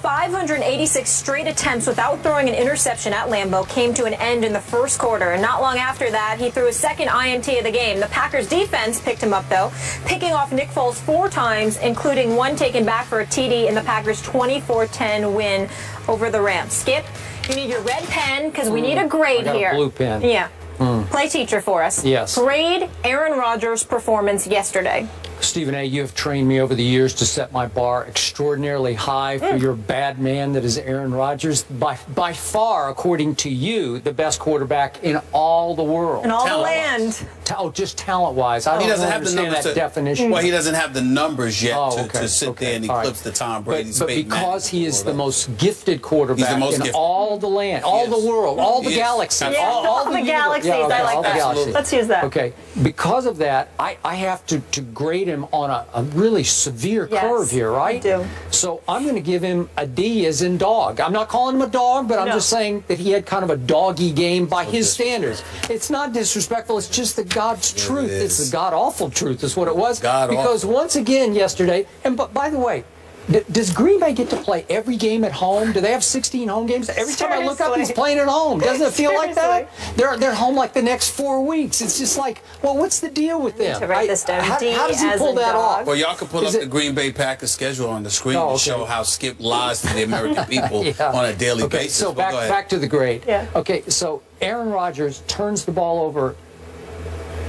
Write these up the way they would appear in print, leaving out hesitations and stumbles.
586 straight attempts without throwing an interception at Lambeau came to an end in the first quarter, and not long after that, he threw his second INT of the game. The Packers defense picked him up, though, picking off Nick Foles 4 times, including one taken back for a TD in the Packers' 24-10 win over the Rams. Skip, you need your red pen because we need a grade I got here. A blue pen. Yeah. Play teacher for us. Yes. Grade Aaron Rodgers' performance yesterday. Stephen A., you have trained me over the years to set my bar extraordinarily high for your bad man that is Aaron Rodgers. By far, according to you, the best quarterback in all the world. In all the land. Just talent-wise. I don't understand that definition. Well, he doesn't have the numbers yet okay, to sit there and eclipse the Tom Brady's. But because he is the most gifted quarterback in all the land, all the world, all the galaxies. Yeah, all the galaxies. Yeah, okay, I like that. Absolutely. Let's use that. Okay. Because of that, I have to grade him on a really severe curve here, right? You do. So I'm going to give him a D as in dog. I'm not calling him a dog, but I'm just saying that he had kind of a doggy game by his standards. It's not disrespectful. It's just the God's truth. It's the God-awful truth is what it was. Because once again yesterday, and by the way, does Green Bay get to play every game at home? Do they have 16 home games? Every time I look up, he's playing at home. Doesn't it feel like that? They're home like the next 4 weeks. It's just like, well, what's the deal with them? To write this down. How does he pull that off? Well, y'all can pull up the Green Bay Packers schedule on the screen to show how Skip lies to the American people on a daily basis. So back to the grade. Yeah. Okay, so Aaron Rodgers turns the ball over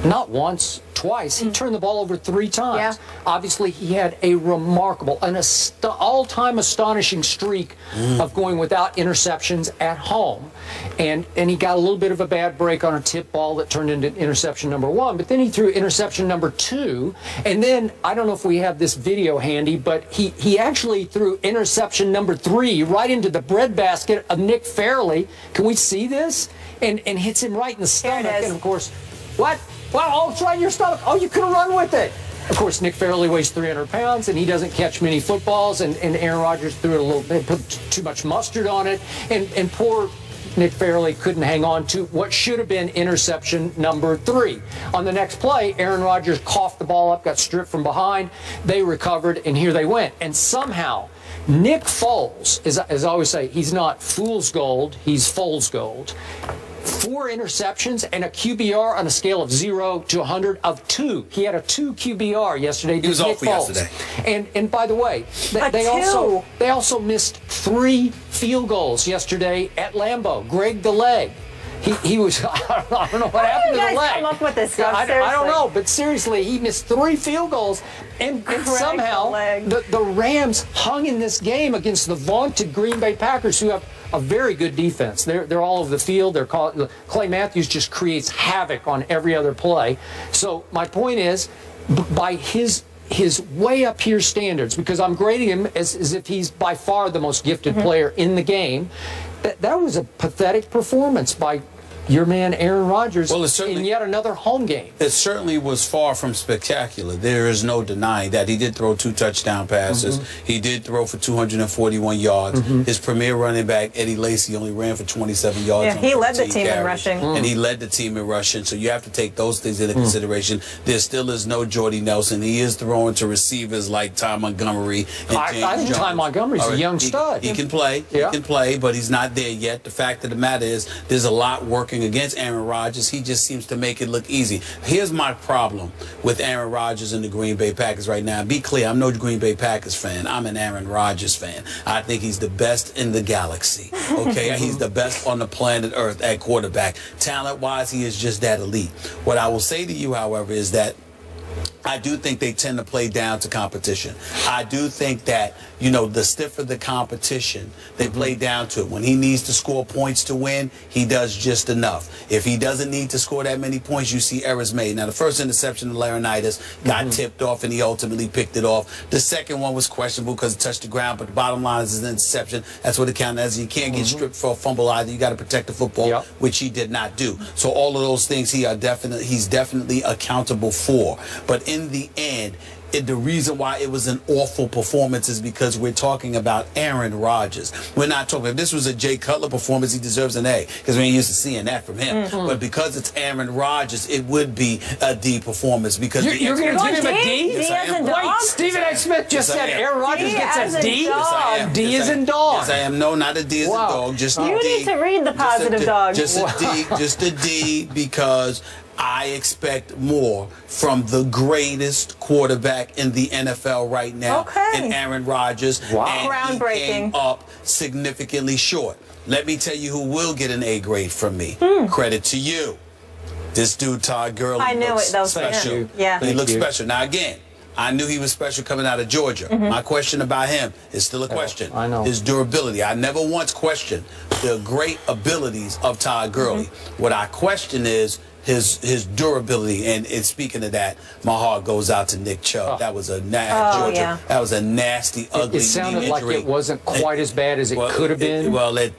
not once, twice. He turned the ball over 3 times. Yeah. Obviously, he had a remarkable, an all-time astonishing streak of going without interceptions at home. And he got a little bit of a bad break on a tip ball that turned into interception number 1. But then he threw interception number 2. And then, I don't know if we have this video handy, but he actually threw interception number 3 right into the breadbasket of Nick Fairley. Can we see this? And hits him right in the stomach. And, of course, what? Well, oh, it's right in your stomach. Oh, you could have run with it. Of course, Nick Fairley weighs 300 pounds, and he doesn't catch many footballs, and Aaron Rodgers threw it a little bit, put too much mustard on it, and poor Nick Fairley couldn't hang on to what should have been interception number 3. On the next play, Aaron Rodgers coughed the ball up, got stripped from behind. They recovered, and here they went. And somehow, Nick Foles, as I always say, he's not fool's gold, he's Foles gold. 4 interceptions and a QBR on a scale of 0 to 100 of 2. He had a 2 QBR yesterday. He was awful yesterday. And by the way, they also missed 3 field goals yesterday at Lambeau. Greg the Leg. He was, I don't know what happened to the leg. How do you guys come up with this stuff? I don't know, but seriously, he missed 3 field goals, and somehow the Rams hung in this game against the vaunted Green Bay Packers, who have a very good defense. They're all over the field. Clay Matthews just creates havoc on every other play. So my point is, by his way up here standards, because I'm grading him as if he's by far the most gifted player in the game, that was a pathetic performance by your man Aaron Rodgers in yet another home game. It certainly was far from spectacular. There is no denying that. He did throw 2 touchdown passes. He did throw for 241 yards. His premier running back, Eddie Lacy, only ran for 27 yards. Yeah, he led the team in rushing. And he led the team in rushing, so you have to take those things into consideration. There still is no Jordy Nelson. He is throwing to receivers like Ty Montgomery and I think Ty Montgomery's a young stud. He can play. He can play, but he's not there yet. The fact of the matter is, there's a lot working against Aaron Rodgers. He just seems to make it look easy. Here's my problem with Aaron Rodgers and the Green Bay Packers right now. Be clear, I'm no Green Bay Packers fan. I'm an Aaron Rodgers fan. I think he's the best in the galaxy. Okay, he's the best on the planet Earth at quarterback. Talent-wise, he is just that elite. What I will say to you, however, is that I do think they tend to play down to competition. I do think that, you know, the stiffer the competition, they play down to it. When he needs to score points to win, he does just enough. If he doesn't need to score that many points, you see errors made. Now, the first interception of Laurinaitis got tipped off, and he ultimately picked it off. The second one was questionable because it touched the ground, but the bottom line is an interception. That's what it counted as. You can't get stripped for a fumble either. You got to protect the football, which he did not do. So all of those things he's definitely accountable for. But in the end, the reason why it was an awful performance is because we're talking about Aaron Rodgers. We're not talking, if this was a Jay Cutler performance, he deserves an A, because we ain't used to seeing that from him. But because it's Aaron Rodgers, it would be a D performance. Because you're going to give him a D? D as in dog? Wait, Stephen A. Smith just said Aaron Rodgers gets a D? Yes, I am. D as in dog. Yes, I am. No, not a D as in dog. Just a D. You need to read the positive dog. Just a D. Just a D, because I expect more from the greatest quarterback in the NFL right now than Aaron Rodgers. Wow. And Groundbreaking. he came up significantly short. Let me tell you who will get an A grade from me. Credit to you. This dude, Todd Gurley, I knew looks it. That was special. Yeah. He looks special. Now, again, I knew he was special coming out of Georgia. My question about him is still a question. I know. His durability. I never once questioned the great abilities of Todd Gurley. What I question is his durability, and speaking of that, my heart goes out to Nick Chubb. That was a Georgia. That was a nasty, ugly. It sounded knee like injury. it wasn't quite as bad as it could have been.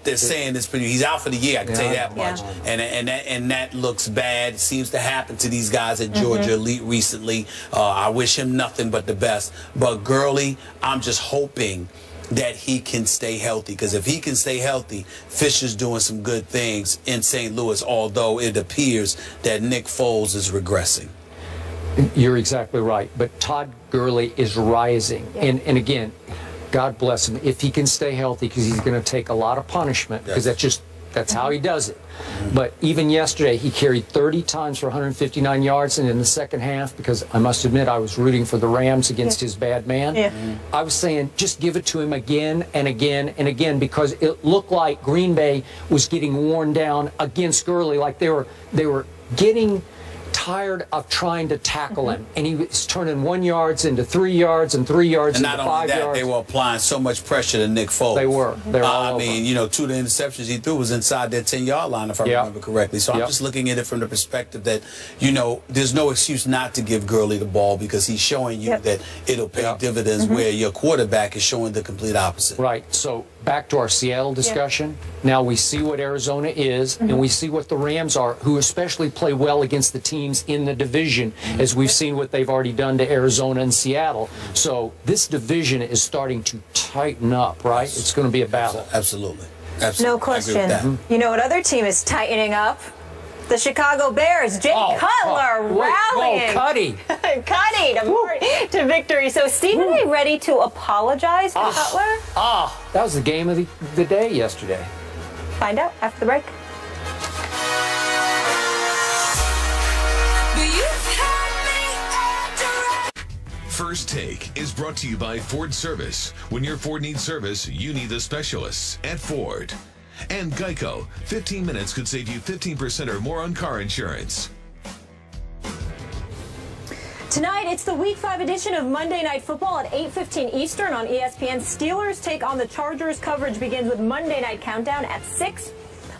They're saying it's pretty. He's out for the year. I can tell you that much. And that looks bad. It seems to happen to these guys at Georgia Elite recently. I wish him nothing but the best. But Gurley, I'm just hoping that he can stay healthy, because if he can stay healthy, Fisher's doing some good things in St. Louis, although it appears that Nick Foles is regressing. You're exactly right. But Todd Gurley is rising. And again, God bless him. If he can stay healthy, because he's going to take a lot of punishment, because that's how he does it. But even yesterday, he carried 30 times for 159 yards, and in the second half, because I must admit I was rooting for the Rams against his bad man, I was saying just give it to him again and again and again, because it looked like Green Bay was getting worn down against Gurley, like they were getting tired of trying to tackle him, and he was turning 1 yards into 3 yards and 3 yards into 5 yards. And not only that, they were applying so much pressure to Nick Foles. They were. I mean, you know, 2 of the interceptions he threw was inside their 10-yard line, if I remember correctly. So I'm just looking at it from the perspective that, you know, there's no excuse not to give Gurley the ball, because he's showing you that it'll pay dividends, where your quarterback is showing the complete opposite. Right. So back to our Seattle discussion. Now we see what Arizona is, and we see what the Rams are, who especially play well against the teams in the division, as we've seen what they've already done to Arizona and Seattle. So this division is starting to tighten up, right? It's going to be a battle. Absolutely. No question. You know what other team is tightening up? The Chicago Bears. Jay Cutler rallying. Cuddy. Cuddy to victory. So Stephen A. ready to apologize to Cutler? That was the game of the day yesterday. Find out after the break. First Take is brought to you by Ford Service. When your Ford needs service, you need the specialists at Ford. And Geico. 15 minutes could save you 15% or more on car insurance. Tonight, it's the Week 5 edition of Monday Night Football at 8:15 Eastern on ESPN. Steelers take on the Chargers. Coverage begins with Monday Night Countdown at 6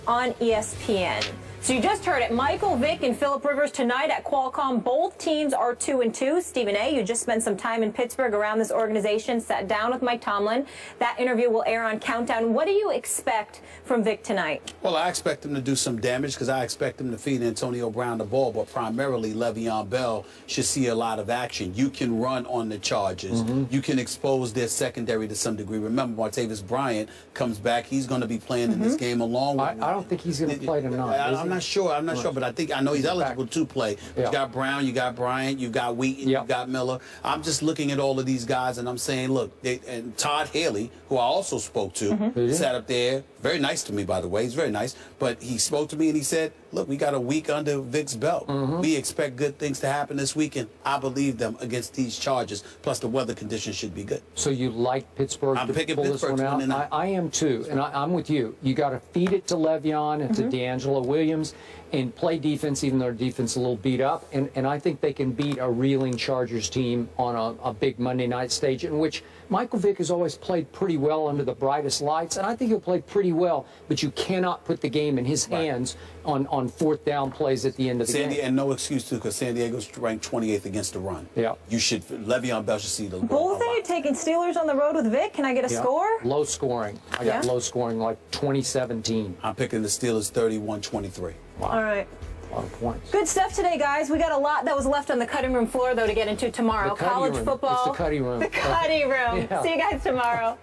on ESPN. So you just heard it. Michael Vick and Phillip Rivers tonight at Qualcomm. Both teams are 2-2. Stephen A., you just spent some time in Pittsburgh around this organization, sat down with Mike Tomlin. That interview will air on Countdown. What do you expect from Vick tonight? Well, I expect him to do some damage, because I expect him to feed Antonio Brown the ball, but primarily Le'Veon Bell should see a lot of action. You can run on the Chargers. You can expose their secondary to some degree. Remember, Martavis Bryant comes back. He's going to be playing in this game along with I don't think he's going to play tonight. I'm not sure, but I know he's eligible to play. You got Brown, you got Bryant, you got Wheaton, you got Miller. I'm just looking at all of these guys, and I'm saying, look, and Todd Haley, who I also spoke to, sat up there. Very nice to me, by the way. He's very nice. But he spoke to me and he said, look, we got a week under Vick's belt. We expect good things to happen this weekend. I believe them against these Chargers. Plus, the weather conditions should be good. So you like Pittsburgh I'm to picking pull Pittsburgh this one out? I am too, and I'm with you. You got to feed it to Le'Veon and to D'Angelo Williams and play defense, even though their defense is a little beat up. And I think they can beat a reeling Chargers team on a big Monday night stage, in which Michael Vick has always played pretty well under the brightest lights, and I think he'll play pretty well, but you cannot put the game in his hands on fourth down plays at the end of the game. And no excuse to, because San Diego's ranked 28th against the run. You should, Le'Veon Bell should see the ball. Both of you taking Steelers on the road with Vick. Can I get a score? Low scoring. I got low scoring, like 2017. I'm picking the Steelers 31-23. All right. a lot of points. Good stuff today, guys. We got a lot that was left on the cutting room floor, though, to get into tomorrow. The cutty College room. football. It's the cutty room. The cutty room. Yeah. See you guys tomorrow.